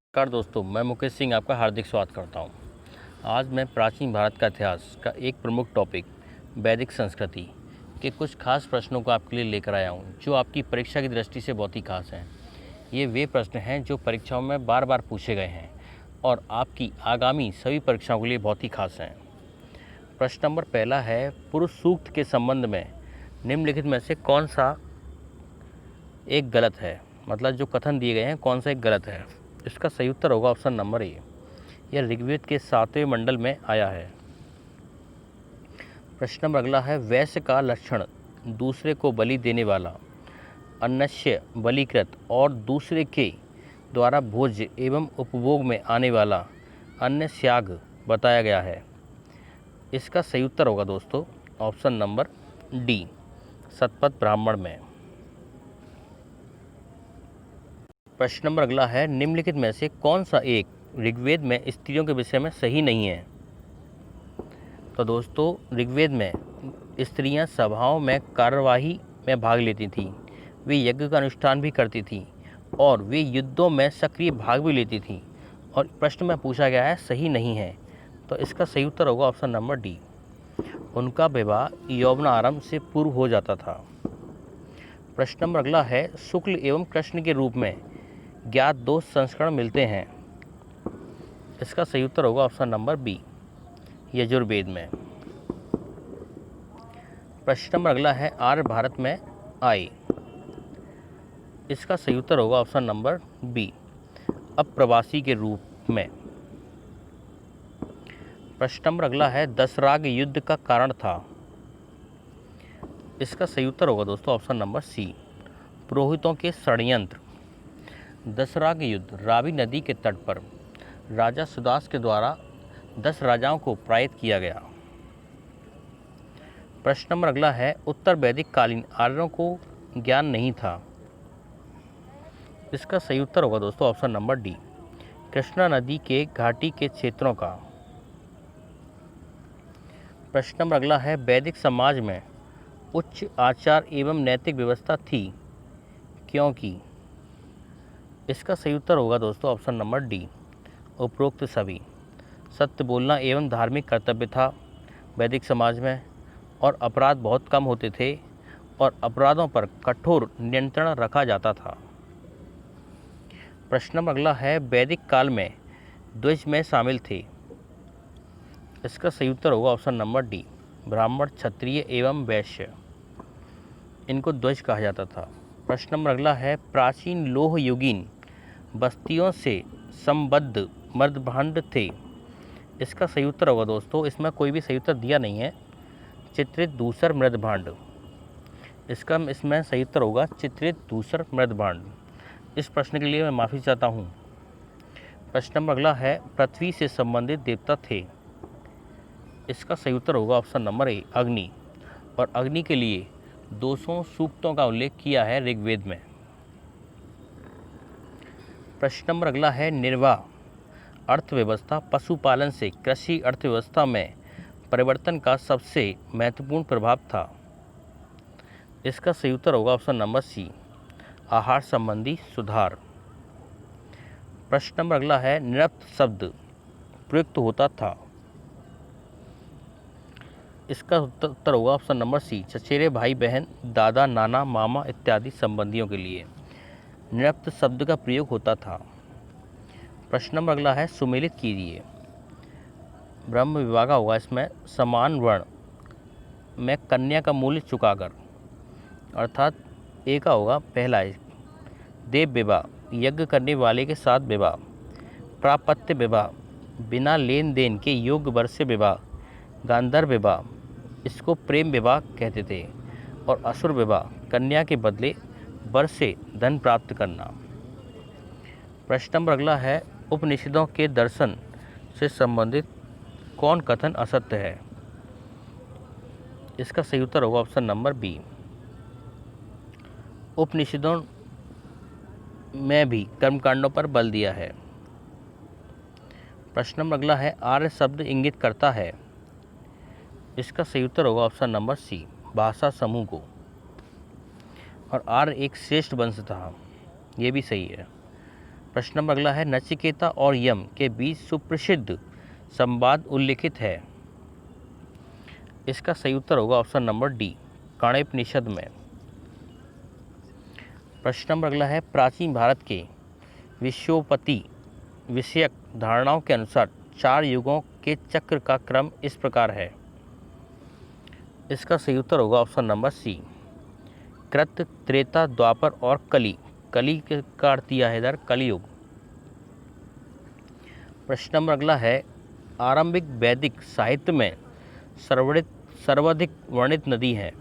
नमस्कार दोस्तों, मैं मुकेश सिंह आपका हार्दिक स्वागत करता हूं। आज मैं प्राचीन भारत का इतिहास का एक प्रमुख टॉपिक वैदिक संस्कृति के कुछ खास प्रश्नों को आपके लिए लेकर आया हूं, जो आपकी परीक्षा की दृष्टि से बहुत ही खास हैं। ये वे प्रश्न हैं जो परीक्षाओं में बार बार पूछे गए हैं और आपकी आगामी सभी परीक्षाओं के लिए बहुत ही खास हैं। प्रश्न नंबर पहला है, पुरुष सूक्त के संबंध में निम्नलिखित में से कौन सा एक गलत है? मतलब जो कथन दिए गए हैं कौन सा एक गलत है? इसका सही उत्तर होगा ऑप्शन नंबर ए। यह ऋग्वेद के 7वें मंडल में आया है। प्रश्न नंबर अगला है, वैश्य का लक्षण दूसरे को बलि देने वाला, अन्नस्य बलिकृत और दूसरे के द्वारा भोज्य एवं उपभोग में आने वाला अन्न त्याग बताया गया है। इसका सही उत्तर होगा दोस्तों option number D, Shatapatha Brahmana में। प्रश्न नंबर अगला है, निम्नलिखित में से कौन सा एक ऋग्वेद में स्त्रियों के विषय में सही नहीं है? तो दोस्तों, ऋग्वेद में स्त्रियां सभाओं में कार्यवाही में भाग लेती थीं, वे यज्ञ का अनुष्ठान भी करती थीं और वे युद्धों में सक्रिय भाग भी लेती थीं। और प्रश्न में पूछा गया है सही नहीं है, तो इसका सही उत्तर होगा ऑप्शन नंबर डी, उनका विवाह यौवनारंभ से पूर्व हो जाता था। प्रश्न नंबर अगला है, शुक्ल एवं कृष्ण के रूप में ज्ञात दो संस्करण मिलते हैं। इसका सही उत्तर होगा ऑप्शन नंबर बी, यजुर्वेद में। प्रश्न नंबर अगला है, आर्य भारत में आए। इसका सही उत्तर होगा ऑप्शन नंबर बी, अप्रवासी के रूप में। प्रश्न नंबर अगला है, दशराग युद्ध का कारण था। इसका सही उत्तर होगा दोस्तों ऑप्शन नंबर सी, पुरोहितों के षड्यंत्र। दशराग युद्ध रावी नदी के तट पर राजा सुदास के द्वारा 10 राजाओं को पराजित किया गया। प्रश्न नंबर अगला है, उत्तर वैदिक कालीन आर्यों को ज्ञान नहीं था। इसका सही उत्तर होगा दोस्तों ऑप्शन नंबर डी, कृष्णा नदी के घाटी के क्षेत्रों का। प्रश्न नंबर अगला है, वैदिक समाज में उच्च आचार एवं नैतिक व्यवस्था थी क्योंकि? इसका सही उत्तर होगा दोस्तों ऑप्शन नंबर डी, उपरोक्त सभी। सत्य बोलना एवं धार्मिक कर्तव्य था वैदिक समाज में, और अपराध बहुत कम होते थे और अपराधों पर कठोर नियंत्रण रखा जाता था। प्रश्न नंबर अगला है, वैदिक काल में द्विज में शामिल थे। इसका सही उत्तर होगा ऑप्शन नंबर डी, ब्राह्मण, क्षत्रिय एवं वैश्य, इनको द्विज कहा जाता था। प्रश्न नंबर अगला है, प्राचीन लोह युगीन बस्तियों से संबद्ध मृदभांड थे। इसका सही उत्तर होगा दोस्तों, इसमें कोई भी सही उत्तर दिया नहीं है, चित्रित धूसर मृदभांड। इसमें सही उत्तर होगा चित्रित धूसर मृदभांड। इस प्रश्न के लिए मैं माफ़ी चाहता हूँ। प्रश्न नंबर अगला है, पृथ्वी से संबंधित देवता थे। इसका सही उत्तर होगा ऑप्शन नंबर ए, अग्नि, और अग्नि के लिए 200 सूक्तों का उल्लेख किया है ऋग्वेद में। प्रश्न नंबर अगला है, निर्वाह अर्थव्यवस्था पशुपालन से कृषि अर्थव्यवस्था में परिवर्तन का सबसे महत्वपूर्ण प्रभाव था। इसका सही उत्तर होगा ऑप्शन नंबर सी, आहार संबंधी सुधार। प्रश्न नंबर अगला है, नृत्य शब्द प्रयुक्त होता था। इसका उत्तर होगा ऑप्शन नंबर सी, चचेरे भाई बहन, दादा नाना मामा इत्यादि संबंधियों के लिए नृत्य शब्द का प्रयोग होता था। प्रश्न नंबर अगला है, सुमेलित कीजिए। ब्रह्म विभागा होगा इसमें, समान वर्ण में कन्या का मूल्य चुकाकर, अर्थात ए का होगा पहला। देव विवाह, यज्ञ करने वाले के साथ विवाह। प्रापत्य विवाह, बिना लेन देन के योग्य वर से विवाह। गांधर्व विवाह, इसको प्रेम विवाह कहते थे। और असुर विवाह, कन्या के बदले वर से धन प्राप्त करना। प्रश्न नंबर अगला है, उपनिषदों के दर्शन से संबंधित कौन कथन असत्य है? इसका सही उत्तर होगा ऑप्शन नंबर बी, उपनिषदों में भी कर्मकांडों पर बल दिया है। प्रश्न नंबर अगला है, आर्य शब्द इंगित करता है। इसका सही उत्तर होगा ऑप्शन नंबर सी, भाषा समूह को। और आर्य एक श्रेष्ठ वंश था, ये भी सही है। प्रश्न नंबर अगला है, नचिकेता और यम के बीच सुप्रसिद्ध संवाद उल्लिखित है। इसका सही उत्तर होगा ऑप्शन नंबर डी, काणोपनिषद में। प्रश्न नंबर अगला है, प्राचीन भारत के विश्वोत्पत्ति विषयक धारणाओं के अनुसार 4 युगों के चक्र का क्रम इस प्रकार है। इसका सही उत्तर होगा ऑप्शन नंबर सी, कृत, त्रेता, द्वापर और कली। कली का अर्थ दिया है इधर कलियुग। प्रश्न नंबर अगला है, आरंभिक वैदिक साहित्य में सर्वाधिक वर्णित नदी है।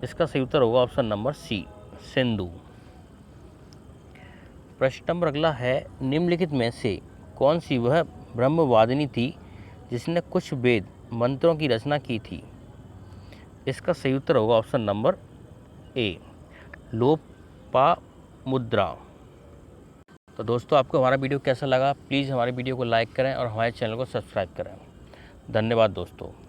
इसका सही उत्तर होगा ऑप्शन नंबर सी, सिंधु। प्रश्न नंबर अगला है, निम्नलिखित में से कौन सी वह ब्रह्मवादिनी थी जिसने कुछ वेद मंत्रों की रचना की थी। इसका सही उत्तर होगा ऑप्शन नंबर ए, लोपामुद्रा। तो दोस्तों, आपको हमारा वीडियो कैसा लगा, प्लीज़ हमारे वीडियो को लाइक करें और हमारे चैनल को सब्सक्राइब करें। धन्यवाद दोस्तों।